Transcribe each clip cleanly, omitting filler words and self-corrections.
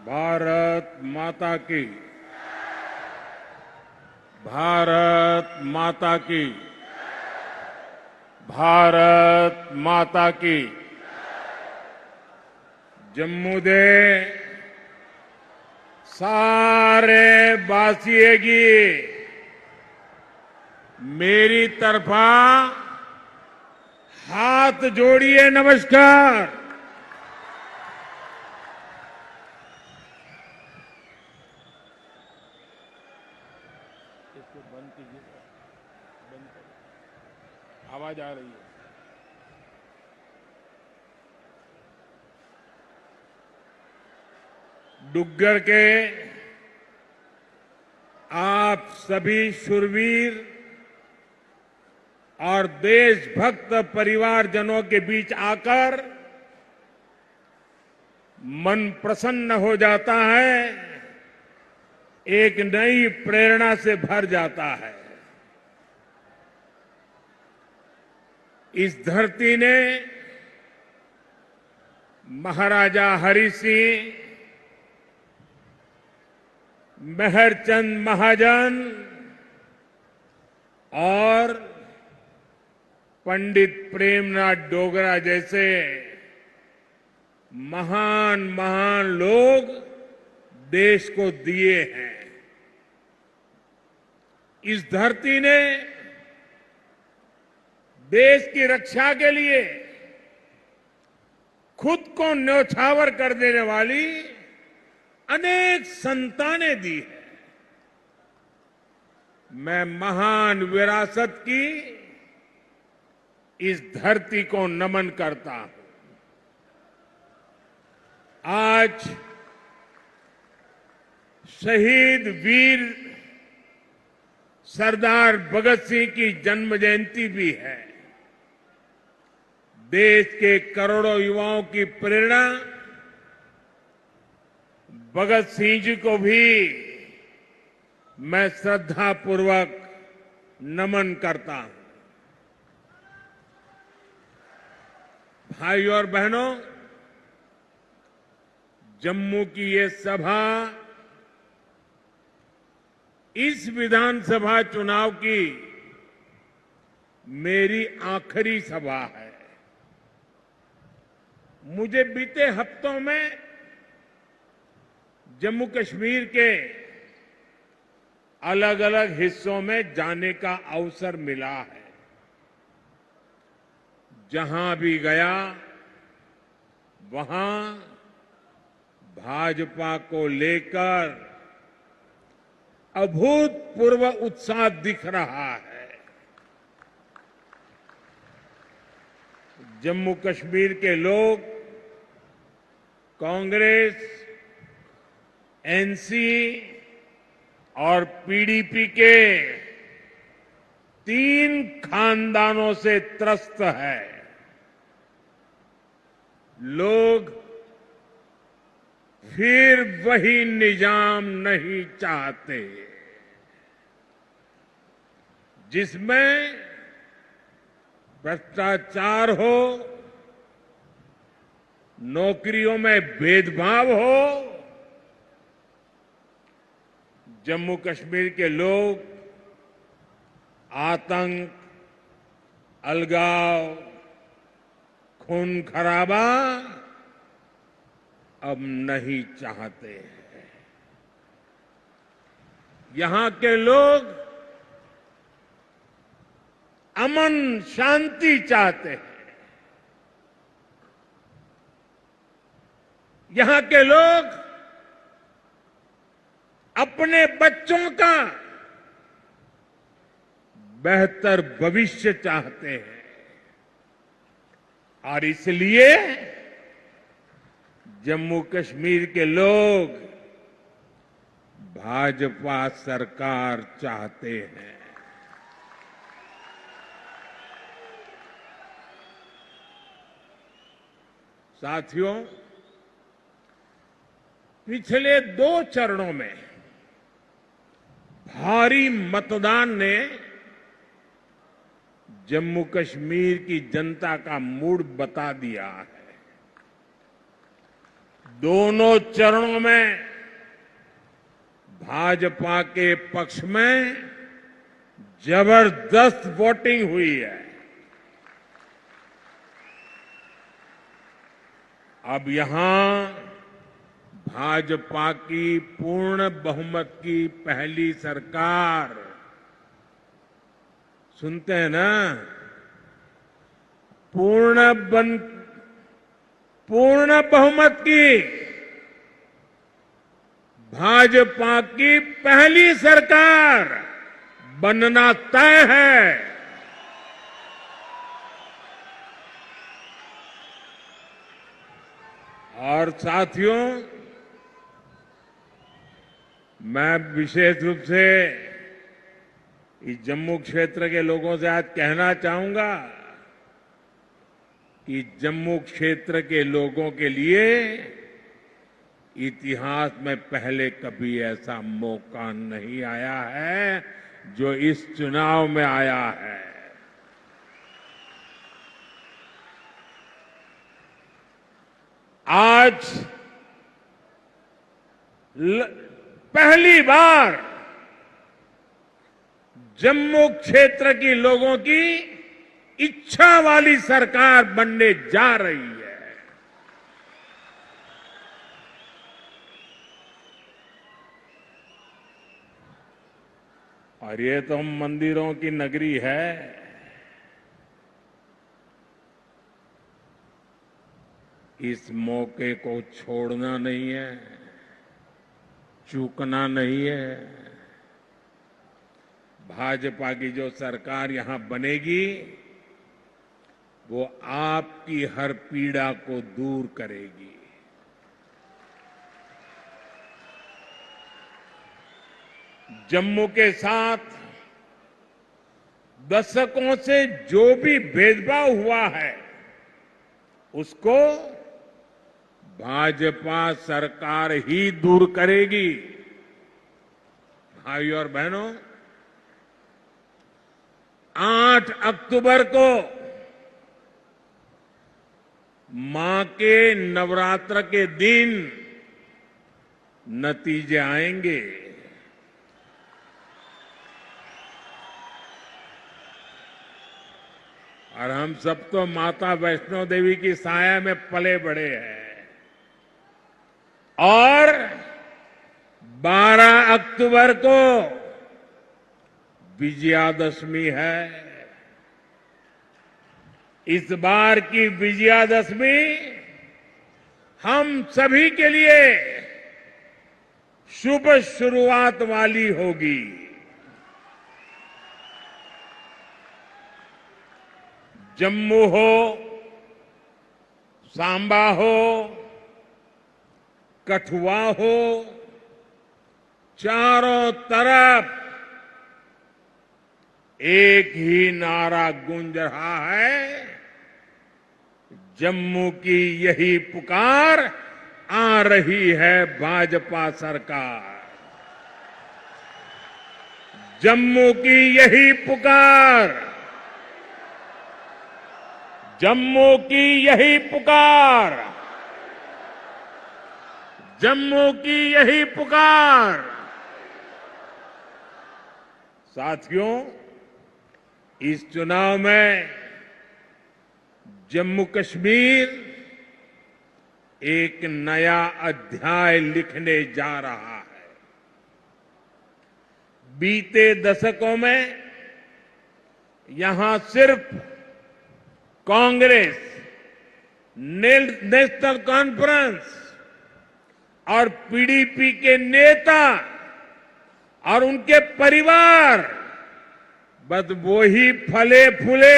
भारत माता की। भारत माता की। भारत माता की। जम्मू दे सारे बासिए की मेरी तरफा हाथ जोड़िए नमस्कार। इसको बंद कीजिए, बंद करिए, आवाज आ रही है। डुग्गर के आप सभी शूरवीर और देशभक्त परिवारजनों के बीच आकर मन प्रसन्न हो जाता है, एक नई प्रेरणा से भर जाता है। इस धरती ने महाराजा हरि सिंह, मेहरचंद महाजन और पंडित प्रेमनाथ डोगरा जैसे महान महान लोग देश को दिए हैं। इस धरती ने देश की रक्षा के लिए खुद को न्यौछावर कर देने वाली अनेक संतानें दी है। मैं महान विरासत की इस धरती को नमन करता हूं। आज शहीद वीर सरदार भगत सिंह की जन्म जयंती भी है। देश के करोड़ों युवाओं की प्रेरणा भगत सिंह जी को भी मैं श्रद्धापूर्वक नमन करता हूं। भाइयों और बहनों, जम्मू की ये सभा इस विधानसभा चुनाव की मेरी आखिरी सभा है। मुझे बीते हफ्तों में जम्मू कश्मीर के अलग अलग हिस्सों में जाने का अवसर मिला है। जहां भी गया वहां भाजपा को लेकर अभूतपूर्व उत्साह दिख रहा है। जम्मू कश्मीर के लोग कांग्रेस, एनसी और पीडीपी के 3 खानदानों से त्रस्त है। लोग फिर वही निजाम नहीं चाहते जिसमें भ्रष्टाचार हो, नौकरियों में भेदभाव हो। जम्मू कश्मीर के लोग आतंक, अलगाव, खून खराबा अब नहीं चाहते हैं। यहां के लोग अमन शांति चाहते हैं। यहां के लोग अपने बच्चों का बेहतर भविष्य चाहते हैं और इसलिए जम्मू कश्मीर के लोग भाजपा सरकार चाहते हैं। साथियों, पिछले 2 चरणों में भारी मतदान ने जम्मू कश्मीर की जनता का मूड बता दिया है। दोनों चरणों में भाजपा के पक्ष में जबरदस्त वोटिंग हुई है। अब यहां भाजपा की पूर्ण बहुमत की पहली सरकार, सुनते हैं ना, पूर्ण बहुमत की भाजपा की पहली सरकार बनना तय है। और साथियों, मैं विशेष रूप से इस जम्मू क्षेत्र के लोगों से आज कहना चाहूंगा कि जम्मू क्षेत्र के लोगों के लिए इतिहास में पहले कभी ऐसा मौका नहीं आया है जो इस चुनाव में आया है। आज पहली बार जम्मू क्षेत्र के लोगों की इच्छा वाली सरकार बनने जा रही है। और ये तो हम मंदिरों की नगरी है। इस मौके को छोड़ना नहीं है, चूकना नहीं है। भाजपा की जो सरकार यहां बनेगी वो आपकी हर पीड़ा को दूर करेगी। जम्मू के साथ दशकों से जो भी भेदभाव हुआ है उसको भाजपा सरकार ही दूर करेगी। भाइयों और बहनों, 8 अक्टूबर को मां के नवरात्र के दिन नतीजे आएंगे। और हम सब तो माता वैष्णो देवी की साया में पले बड़े हैं। और 12 अक्टूबर को विजयादशमी है। इस बार की विजयादशमी हम सभी के लिए शुभ शुरुआत वाली होगी। जम्मू हो, सांबा हो, कठुआ हो, चारों तरफ एक ही नारा गूंज रहा है, जम्मू की यही पुकार, आ रही है भाजपा सरकार। जम्मू की यही पुकार, जम्मू की यही पुकार, जम्मू की यही पुकार। साथियों, इस चुनाव में जम्मू कश्मीर एक नया अध्याय लिखने जा रहा है। बीते दशकों में यहां सिर्फ कांग्रेस, नेशनल कॉन्फ्रेंस और पीडीपी के नेता और उनके परिवार बस वो ही फले फूले।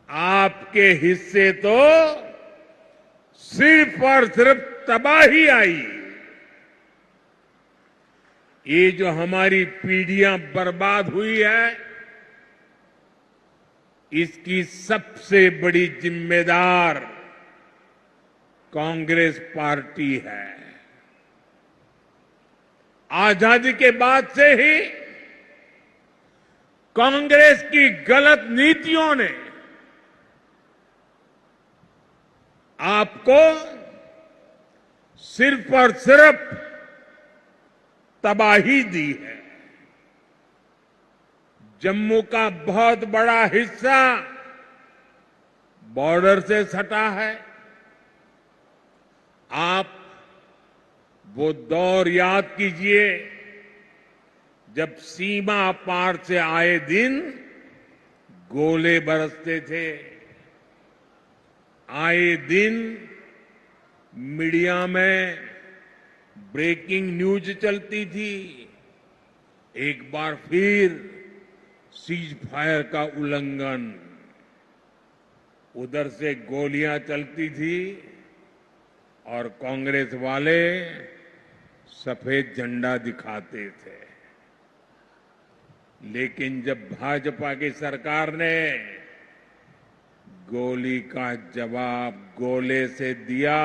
आपके हिस्से तो सिर्फ और सिर्फ तबाही आई। ये जो हमारी पीढ़ियां बर्बाद हुई है, इसकी सबसे बड़ी जिम्मेदार कांग्रेस पार्टी है। आजादी के बाद से ही कांग्रेस की गलत नीतियों ने आपको सिर्फ और सिर्फ तबाही दी है। जम्मू का बहुत बड़ा हिस्सा बॉर्डर से सटा है। आप वो दौर याद कीजिए जब सीमा पार से आए दिन गोले बरसते थे, आए दिन मीडिया में ब्रेकिंग न्यूज चलती थी। एक बार फिर सीज फायर का उल्लंघन, उधर से गोलियां चलती थी और कांग्रेस वाले सफेद झंडा दिखाते थे। लेकिन जब भाजपा की सरकार ने गोली का जवाब गोले से दिया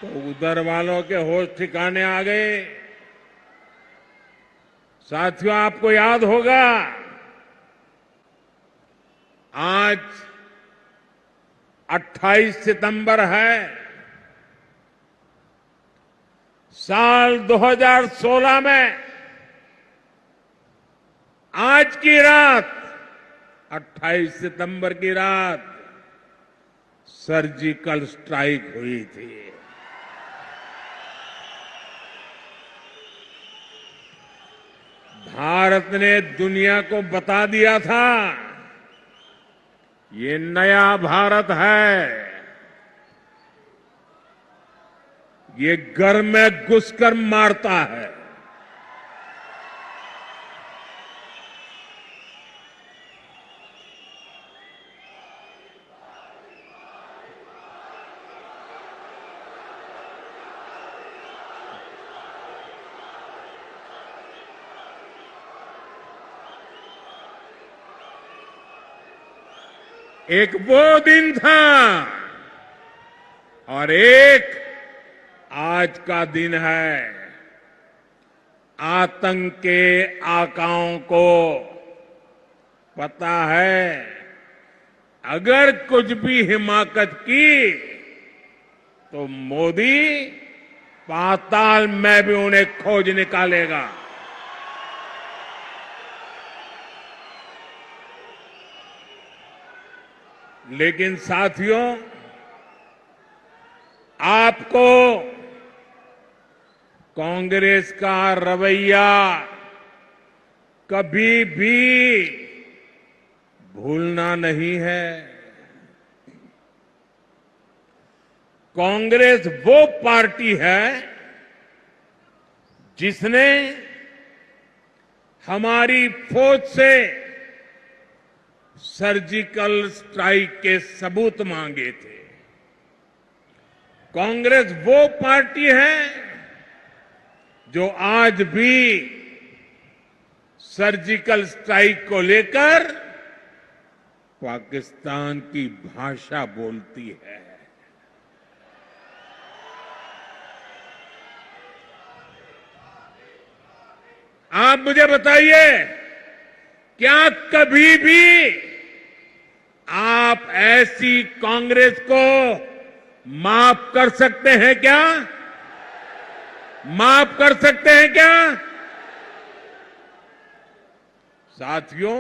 तो उधर वालों के होश ठिकाने आ गए। साथियों, आपको याद होगा आज 28 सितंबर है। साल 2016 में आज की रात 28 सितंबर की रात सर्जिकल स्ट्राइक हुई थी। भारत ने दुनिया को बता दिया था ये नया भारत है, ये घर में घुसकर मारता है। एक वो दिन था और एक आज का दिन है। आतंक के आकाओं को पता है अगर कुछ भी हिमाकत की तो मोदी पाताल में भी उन्हें खोज निकालेगा। लेकिन साथियों, आपको कांग्रेस का रवैया कभी भी भूलना नहीं है। कांग्रेस वो पार्टी है जिसने हमारी फौज से सर्जिकल स्ट्राइक के सबूत मांगे थे। कांग्रेस वो पार्टी है जो आज भी सर्जिकल स्ट्राइक को लेकर पाकिस्तान की भाषा बोलती है। आप मुझे बताइए, क्या कभी भी आप ऐसी कांग्रेस को माफ कर सकते हैं क्या? माफ कर सकते हैं क्या? साथियों,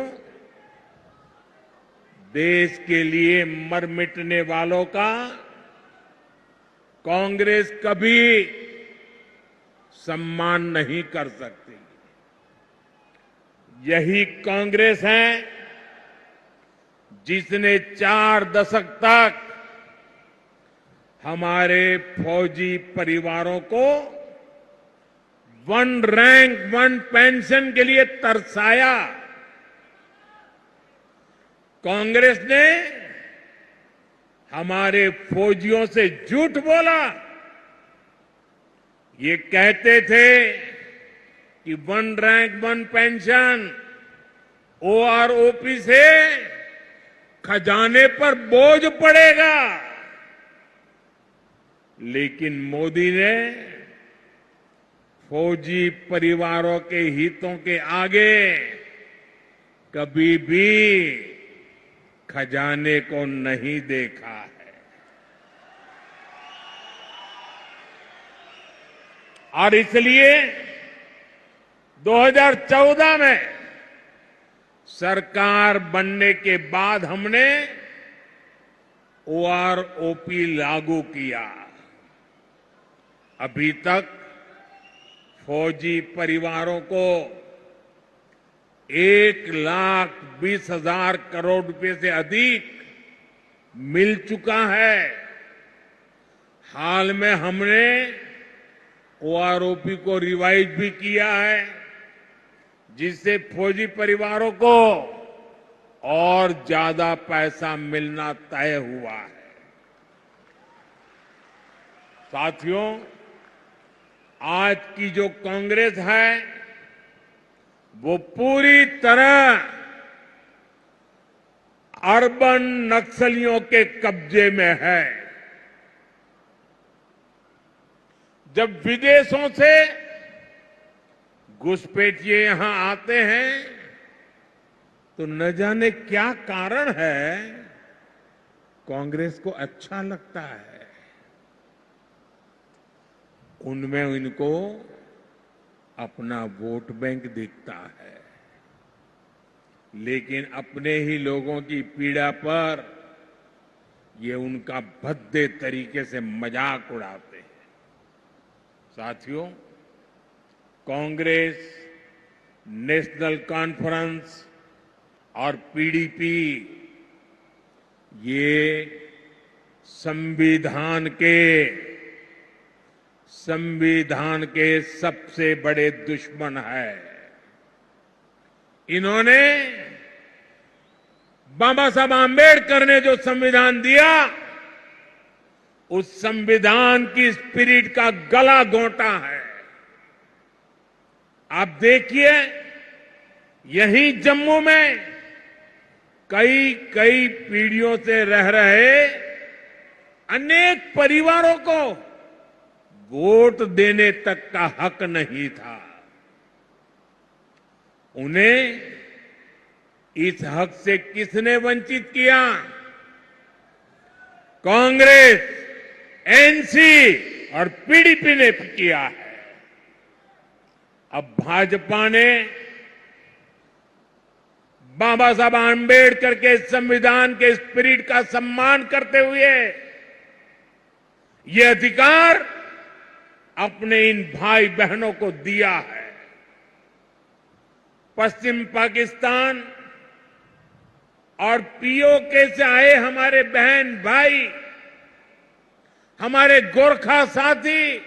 देश के लिए मर मिटने वालों का कांग्रेस कभी सम्मान नहीं कर सकती। यही कांग्रेस है जिसने 4 दशक तक हमारे फौजी परिवारों को 1 रैंक 1 पेंशन के लिए तरसाया। कांग्रेस ने हमारे फौजियों से झूठ बोला। ये कहते थे कि 1 रैंक 1 पेंशन ओआरओपी से खजाने पर बोझ पड़ेगा। लेकिन मोदी ने फौजी परिवारों के हितों के आगे कभी भी खजाने को नहीं देखा है। और इसलिए 2014 में सरकार बनने के बाद हमने ओआरओपी लागू किया। अभी तक फौजी परिवारों को 1,20,000 करोड़ रुपए से अधिक मिल चुका है। हाल में हमने ओआरओपी को रिवाइज भी किया है, जिससे फौजी परिवारों को और ज्यादा पैसा मिलना तय हुआ है। साथियों, आज की जो कांग्रेस है वो पूरी तरह अर्बन नक्सलियों के कब्जे में है। जब विदेशों से घुसपैठिए यहां आते हैं तो न जाने क्या कारण है, कांग्रेस को अच्छा लगता है। उनमें इनको अपना वोट बैंक दिखता है, लेकिन अपने ही लोगों की पीड़ा पर ये उनका भद्दे तरीके से मजाक उड़ाते हैं। साथियों, कांग्रेस, नेशनल कॉन्फ्रेंस और पीडीपी ये संविधान के सबसे बड़े दुश्मन है। इन्होंने बाबा साहब आंबेडकर ने जो संविधान दिया, उस संविधान की स्पिरिट का गला घोंटा है। आप देखिए, यहीं जम्मू में कई पीढ़ियों से रह रहे अनेक परिवारों को वोट देने तक का हक नहीं था। उन्हें इस हक से किसने वंचित किया? कांग्रेस, एनसी और पीडीपी ने किया है। अब भाजपा ने बाबा साहब आंबेडकर के संविधान के स्पिरिट का सम्मान करते हुए ये अधिकार अपने इन भाई बहनों को दिया है। पश्चिम पाकिस्तान और पीओके से आए हमारे बहन भाई, हमारे गोरखा साथी,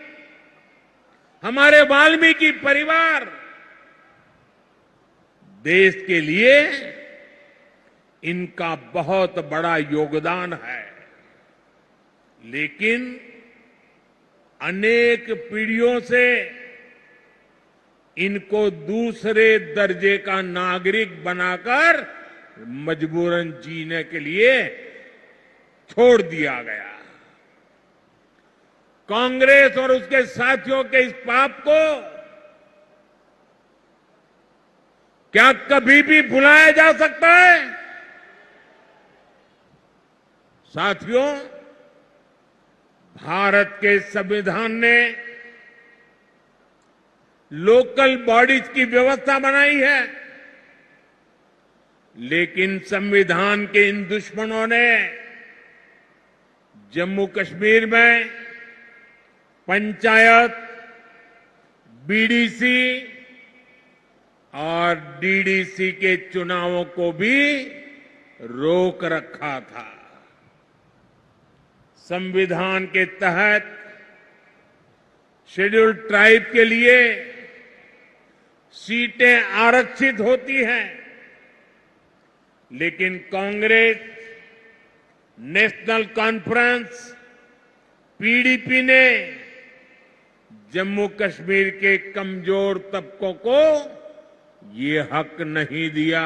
हमारे वाल्मीकि परिवार देश के लिए इनका बहुत बड़ा योगदान है। लेकिन अनेक पीढ़ियों से इनको दूसरे दर्जे का नागरिक बनाकर मजबूरन जीने के लिए छोड़ दिया गया। कांग्रेस और उसके साथियों के इस पाप को क्या कभी भी भुलाया जा सकता है? साथियों, भारत के संविधान ने लोकल बॉडीज की व्यवस्था बनाई है, लेकिन संविधान के इन दुश्मनों ने जम्मू कश्मीर में पंचायत, बीडीसी और डीडीसी के चुनावों को भी रोक रखा था। संविधान के तहत शेड्यूल्ड ट्राइब के लिए सीटें आरक्षित होती हैं, लेकिन कांग्रेस, नेशनल कॉन्फ्रेंस, पीडीपी ने जम्मू कश्मीर के कमजोर तबकों को ये हक नहीं दिया।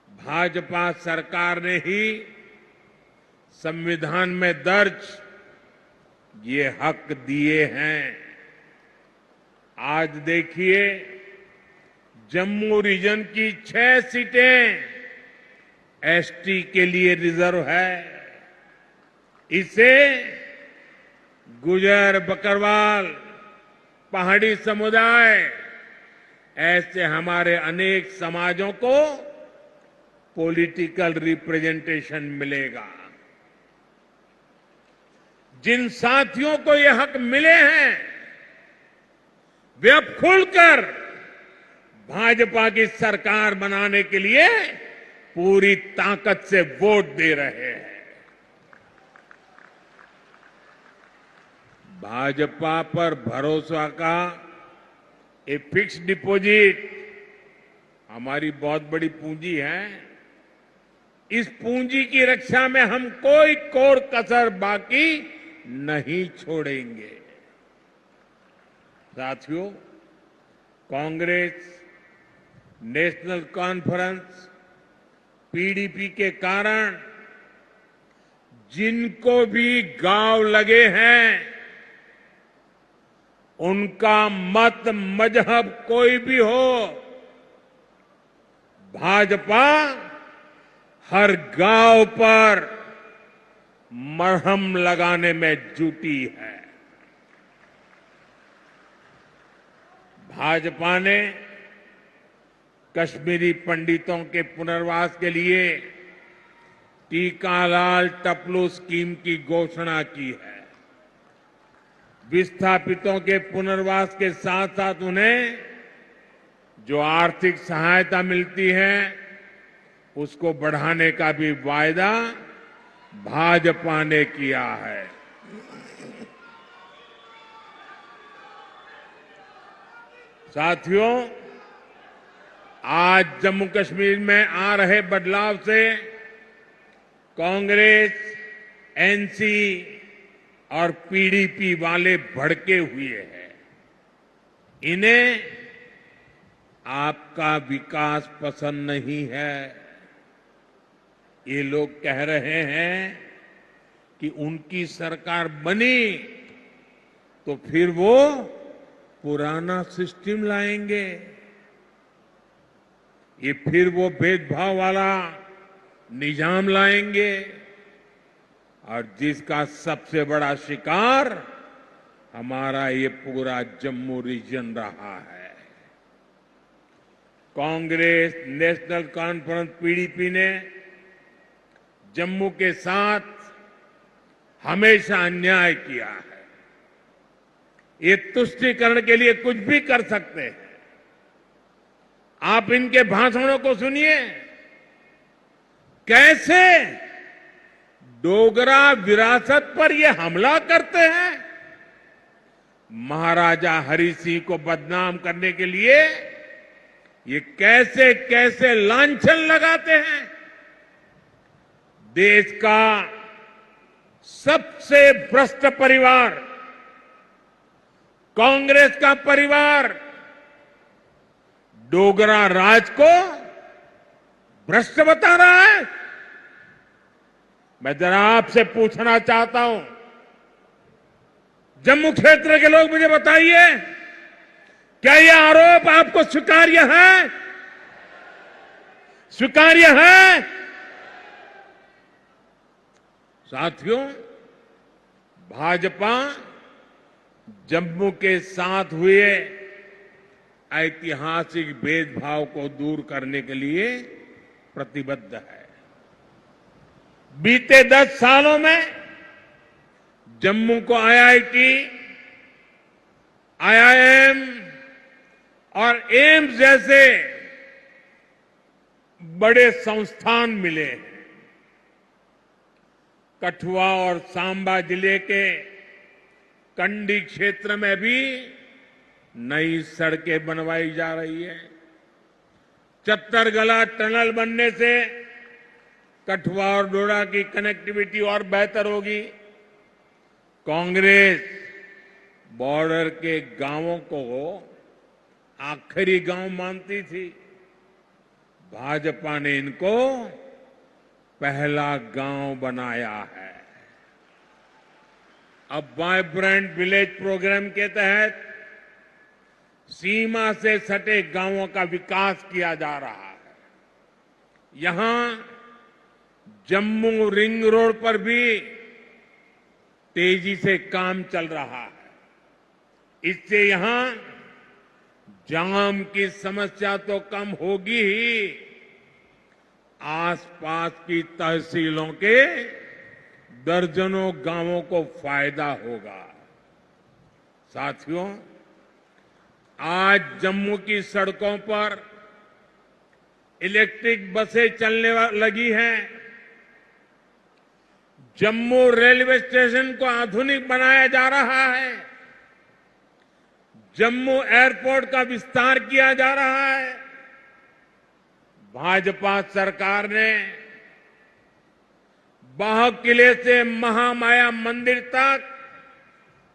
भाजपा सरकार ने ही संविधान में दर्ज ये हक दिए हैं। आज देखिए, जम्मू रीजन की 6 सीटें एसटी के लिए रिजर्व है। इसे गुजर, बकरवाल, पहाड़ी समुदाय, ऐसे हमारे अनेक समाजों को पॉलिटिकल रिप्रेजेंटेशन मिलेगा। जिन साथियों को ये हक मिले हैं वे अब खुलकर भाजपा की सरकार बनाने के लिए पूरी ताकत से वोट दे रहे हैं। भाजपा पर भरोसा का ये फिक्स डिपॉजिट हमारी बहुत बड़ी पूंजी है। इस पूंजी की रक्षा में हम कोई कोर कसर बाकी नहीं छोड़ेंगे। साथियों, कांग्रेस, नेशनल कॉन्फ्रेंस, पीडीपी के कारण जिनको भी गांव लगे हैं, उनका मत मजहब कोई भी हो, भाजपा हर गांव पर मरहम लगाने में जुटी है। भाजपा ने कश्मीरी पंडितों के पुनर्वास के लिए टीकालाल टपलू स्कीम की घोषणा की है। विस्थापितों के पुनर्वास के साथ साथ उन्हें जो आर्थिक सहायता मिलती है उसको बढ़ाने का भी वायदा भाजपा ने किया है। साथियों, आज जम्मू कश्मीर में आ रहे बदलाव से कांग्रेस, एनसी और पीडीपी वाले भड़के हुए हैं। इन्हें आपका विकास पसंद नहीं है। ये लोग कह रहे हैं कि उनकी सरकार बनी तो फिर वो पुराना सिस्टम लाएंगे। ये फिर वो भेदभाव वाला निजाम लाएंगे और जिसका सबसे बड़ा शिकार हमारा ये पूरा जम्मू रीजन रहा है। कांग्रेस, नेशनल कॉन्फ्रेंस, पीडीपी ने जम्मू के साथ हमेशा अन्याय किया है। ये तुष्टीकरण के लिए कुछ भी कर सकते हैं। आप इनके भाषणों को सुनिए, कैसे डोगरा विरासत पर ये हमला करते हैं। महाराजा हरि सिंह को बदनाम करने के लिए ये कैसे कैसे लांछन लगाते हैं। देश का सबसे भ्रष्ट परिवार कांग्रेस का परिवार डोगरा राज को भ्रष्ट बता रहा है। मैं जरा आपसे पूछना चाहता हूं, जम्मू क्षेत्र के लोग मुझे बताइए, क्या यह आरोप आपको स्वीकार्य है? स्वीकार्य है? साथियों, भाजपा जम्मू के साथ हुए ऐतिहासिक भेदभाव को दूर करने के लिए प्रतिबद्ध है। बीते 10 सालों में जम्मू को आईआईटी, आईआईएम और एम्स जैसे बड़े संस्थान मिले हैं। कठुआ और सांबा जिले के कंडी क्षेत्र में भी नई सड़कें बनवाई जा रही है। चत्तरगला टनल बनने से कठुआ और डोडा की कनेक्टिविटी और बेहतर होगी। कांग्रेस बॉर्डर के गांवों को आखिरी गांव मानती थी। भाजपा ने इनको पहला गांव बनाया है। अब वाइब्रेंट विलेज प्रोग्राम के तहत सीमा से सटे गांवों का विकास किया जा रहा है। यहां जम्मू रिंग रोड पर भी तेजी से काम चल रहा है। इससे यहां जाम की समस्या तो कम होगी ही, आसपास की तहसीलों के दर्जनों गांवों को फायदा होगा। साथियों, आज जम्मू की सड़कों पर इलेक्ट्रिक बसें चलने लगी हैं। जम्मू रेलवे स्टेशन को आधुनिक बनाया जा रहा है। जम्मू एयरपोर्ट का विस्तार किया जा रहा है। भाजपा सरकार ने बाह किले से महामाया मंदिर तक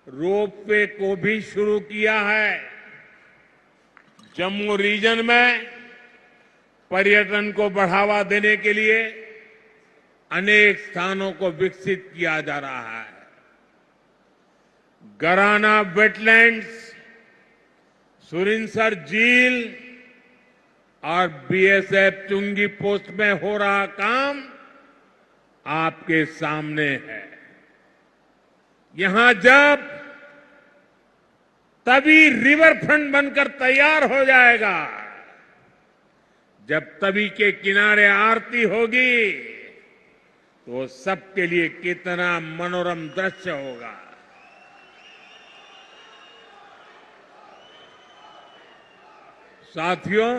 रोपवे को भी शुरू किया है। जम्मू रीजन में पर्यटन को बढ़ावा देने के लिए अनेक स्थानों को विकसित किया जा रहा है। गराना वेटलैंड्स, सुरिनसर झील और बीएसएफ चुंगी पोस्ट में हो रहा काम आपके सामने है। यहां जब तभी रिवर फ्रंट बनकर तैयार हो जाएगा, जब तवी के किनारे आरती होगी तो सबके लिए कितना मनोरम दृश्य होगा। साथियों,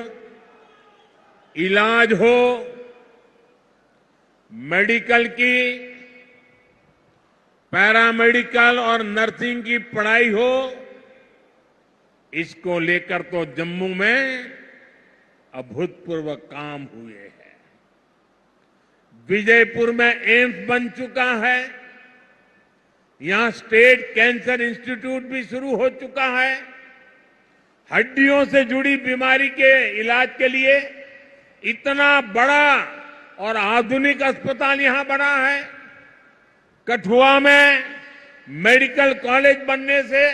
इलाज हो, मेडिकल की, पैरामेडिकल और नर्सिंग की पढ़ाई हो, इसको लेकर तो जम्मू में अभूतपूर्व काम हुए हैं। विजयपुर में एम्स बन चुका है। यहां स्टेट कैंसर इंस्टीट्यूट भी शुरू हो चुका है। हड्डियों से जुड़ी बीमारी के इलाज के लिए इतना बड़ा और आधुनिक अस्पताल यहां बना है। कठुआ में मेडिकल कॉलेज बनने से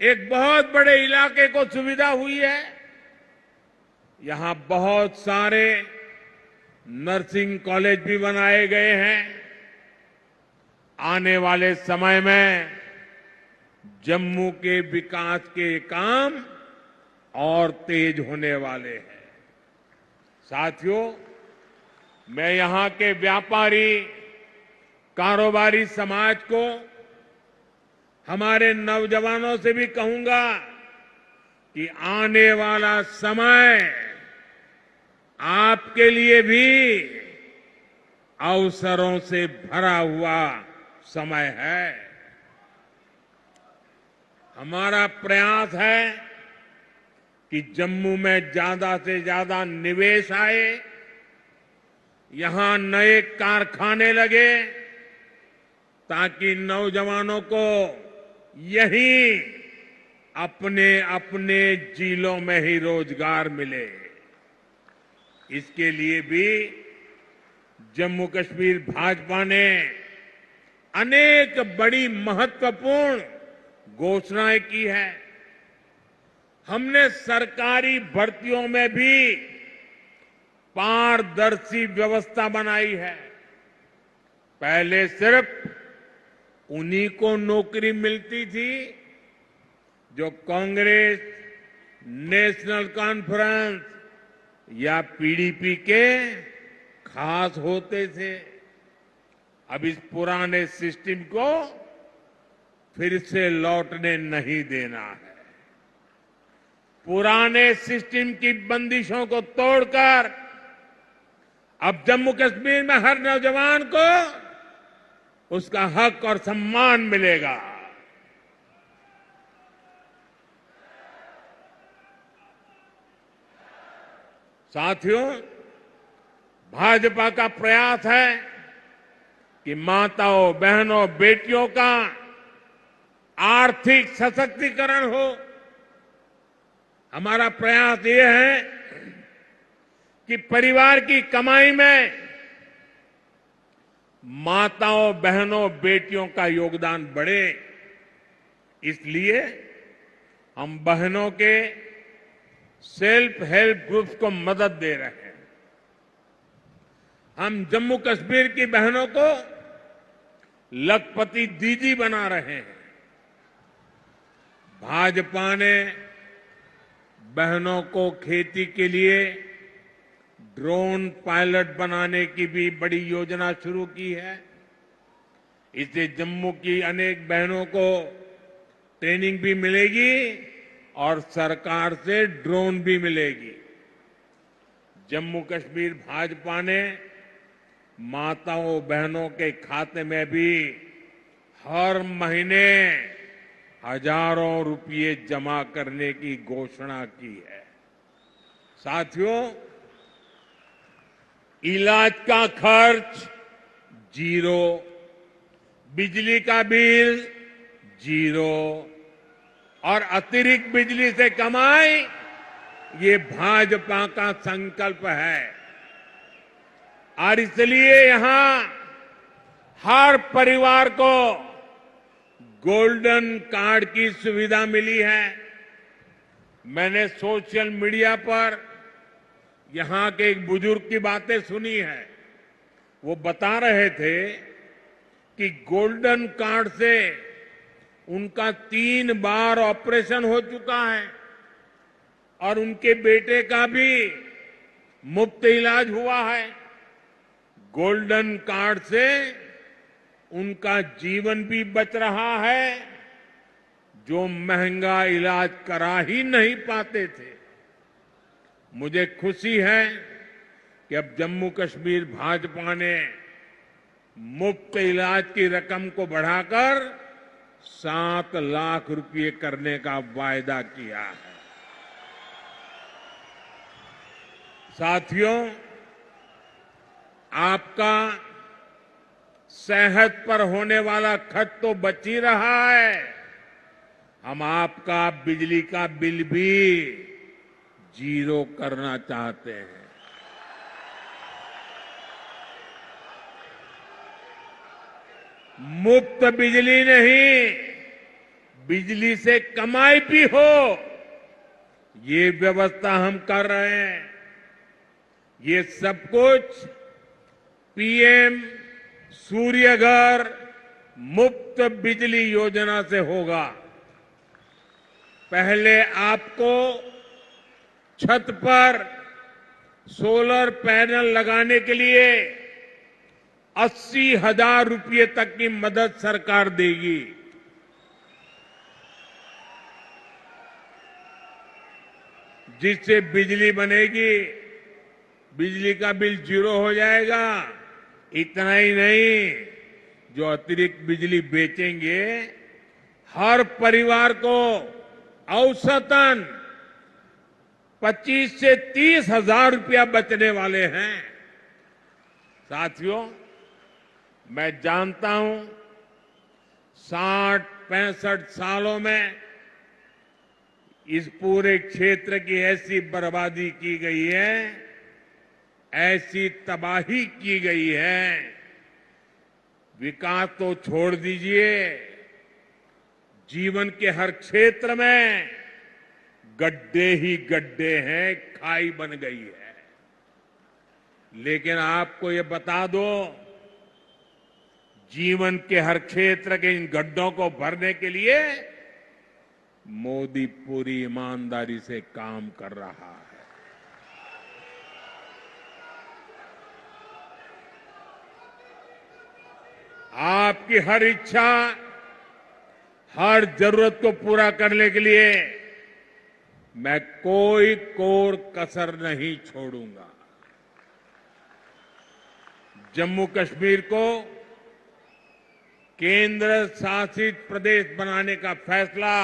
एक बहुत बड़े इलाके को सुविधा हुई है। यहां बहुत सारे नर्सिंग कॉलेज भी बनाए गए हैं। आने वाले समय में जम्मू के विकास के काम और तेज होने वाले हैं। साथियों, मैं यहां के व्यापारी, कारोबारी समाज को, हमारे नौजवानों से भी कहूंगा कि आने वाला समय आपके लिए भी अवसरों से भरा हुआ समय है। हमारा प्रयास है कि जम्मू में ज्यादा से ज्यादा निवेश आए, यहां नए कारखाने लगे, ताकि नौजवानों को यहीं अपने अपने जिलों में ही रोजगार मिले। इसके लिए भी जम्मू कश्मीर भाजपा ने अनेक बड़ी महत्वपूर्ण घोषणाएं की है। हमने सरकारी भर्तियों में भी पारदर्शी व्यवस्था बनाई है। पहले सिर्फ उन्हीं को नौकरी मिलती थी जो कांग्रेस, नेशनल कॉन्फ्रेंस या पीडीपी के खास होते थे। अब इस पुराने सिस्टम को फिर से लौटने नहीं देना है। पुराने सिस्टम की बंदिशों को तोड़कर अब जम्मू कश्मीर में हर नौजवान को उसका हक और सम्मान मिलेगा। साथियों, भाजपा का प्रयास है कि माताओं, बहनों, बेटियों का आर्थिक सशक्तिकरण हो। हमारा प्रयास ये है कि परिवार की कमाई में माताओं, बहनों, बेटियों का योगदान बढ़े। इसलिए हम बहनों के सेल्फ हेल्प ग्रुप्स को मदद दे रहे हैं। हम जम्मू कश्मीर की बहनों को लखपति दीदी बना रहे हैं। भाजपा ने बहनों को खेती के लिए ड्रोन पायलट बनाने की भी बड़ी योजना शुरू की है। इससे जम्मू की अनेक बहनों को ट्रेनिंग भी मिलेगी और सरकार से ड्रोन भी मिलेगी। जम्मू कश्मीर भाजपा ने माताओं बहनों के खाते में भी हर महीने हजारों रुपये जमा करने की घोषणा की है। साथियों, इलाज का खर्च जीरो, बिजली का बिल जीरो और अतिरिक्त बिजली से कमाई, ये भाजपा का संकल्प है। और इसलिए यहां हर परिवार को गोल्डन कार्ड की सुविधा मिली है। मैंने सोशल मीडिया पर यहां के एक बुजुर्ग की बातें सुनी है। वो बता रहे थे कि गोल्डन कार्ड से उनका 3 बार ऑपरेशन हो चुका है और उनके बेटे का भी मुफ्त इलाज हुआ है। गोल्डन कार्ड से उनका जीवन भी बच रहा है, जो महंगा इलाज करा ही नहीं पाते थे। मुझे खुशी है कि अब जम्मू कश्मीर भाजपा ने मुफ्त इलाज की रकम को बढ़ाकर 7 लाख रुपये करने का वायदा किया है। साथियों, आपका सेहत पर होने वाला खर्च तो बच ही रहा है। हम आपका बिजली का बिल भी जीरो करना चाहते हैं। मुफ्त बिजली नहीं, बिजली से कमाई भी हो, ये व्यवस्था हम कर रहे हैं। ये सब कुछ पीएम सूर्य घर मुफ्त बिजली योजना से होगा। पहले आपको छत पर सोलर पैनल लगाने के लिए 80,000 रुपये तक की मदद सरकार देगी। जिससे बिजली बनेगी, बिजली का बिल जीरो हो जाएगा। इतना ही नहीं, जो अतिरिक्त बिजली बेचेंगे, हर परिवार को औसतन 25 से 30,000 रुपया बचने वाले हैं। साथियों, मैं जानता हूं 60-65 सालों में इस पूरे क्षेत्र की ऐसी बर्बादी की गई है, ऐसी तबाही की गई है, विकास तो छोड़ दीजिए, जीवन के हर क्षेत्र में गड्ढे ही गड्ढे हैं, खाई बन गई है। लेकिन आपको ये बता दो, जीवन के हर क्षेत्र के इन गड्ढों को भरने के लिए मोदी पूरी ईमानदारी से काम कर रहा है। आपकी हर इच्छा, हर जरूरत को पूरा करने के लिए मैं कोई कोर कसर नहीं छोड़ूंगा। जम्मू कश्मीर को केंद्र शासित प्रदेश बनाने का फैसला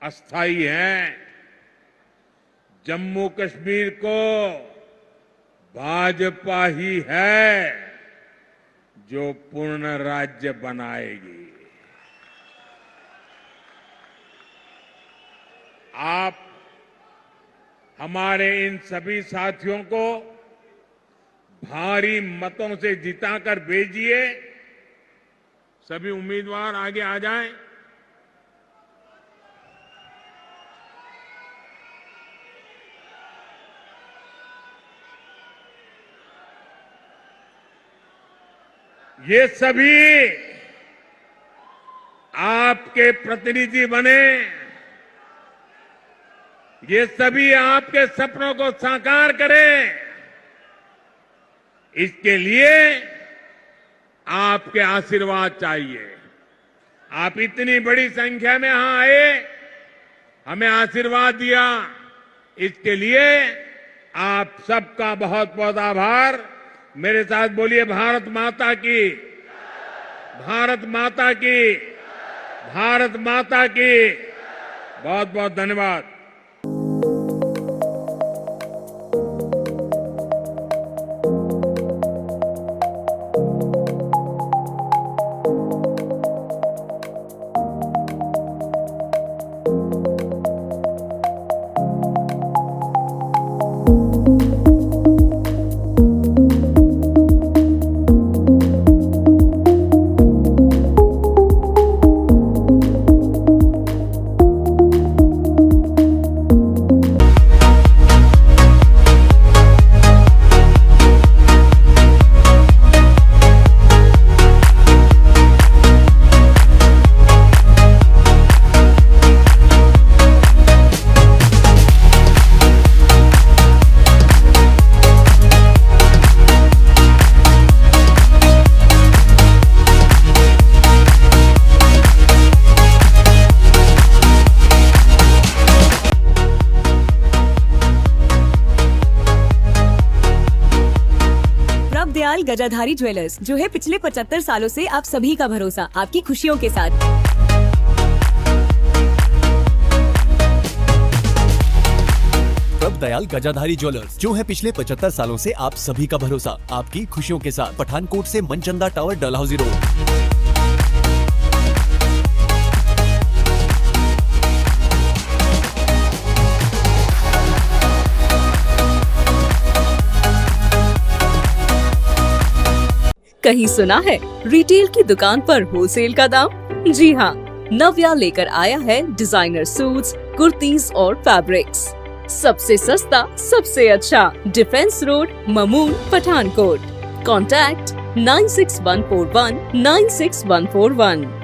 अस्थायी है। जम्मू कश्मीर को भाजपा ही है जो पूर्ण राज्य बनाएगी। आप हमारे इन सभी साथियों को भारी मतों से जिताकर भेजिए। सभी उम्मीदवार आगे आ जाएं। ये सभी आपके प्रतिनिधि बने, ये सभी आपके सपनों को साकार करें, इसके लिए आपके आशीर्वाद चाहिए। आप इतनी बड़ी संख्या में यहां आए, हमें आशीर्वाद दिया, इसके लिए आप सबका बहुत बहुत आभार। मेरे साथ बोलिए भारत माता की, भारत माता की, भारत माता की। बहुत बहुत धन्यवाद। दयाल गजाधारी ज्वेलर्स, जो है पिछले 75 सालों से आप सभी का भरोसा, आपकी खुशियों के साथ। प्रभ दयाल गजाधारी ज्वेलर्स, जो है पिछले 75 सालों से आप सभी का भरोसा, आपकी खुशियों के साथ। पठानकोट से मनचंदा टावर, डलहौजी रोड। कहीं सुना है रिटेल की दुकान पर होलसेल का दाम? जी हाँ, नव्या लेकर आया है डिजाइनर सूट्स, कुर्तीज और फैब्रिक्स। सबसे सस्ता, सबसे अच्छा, defence road, Mamun, Pathankot. Contact 96141 96141।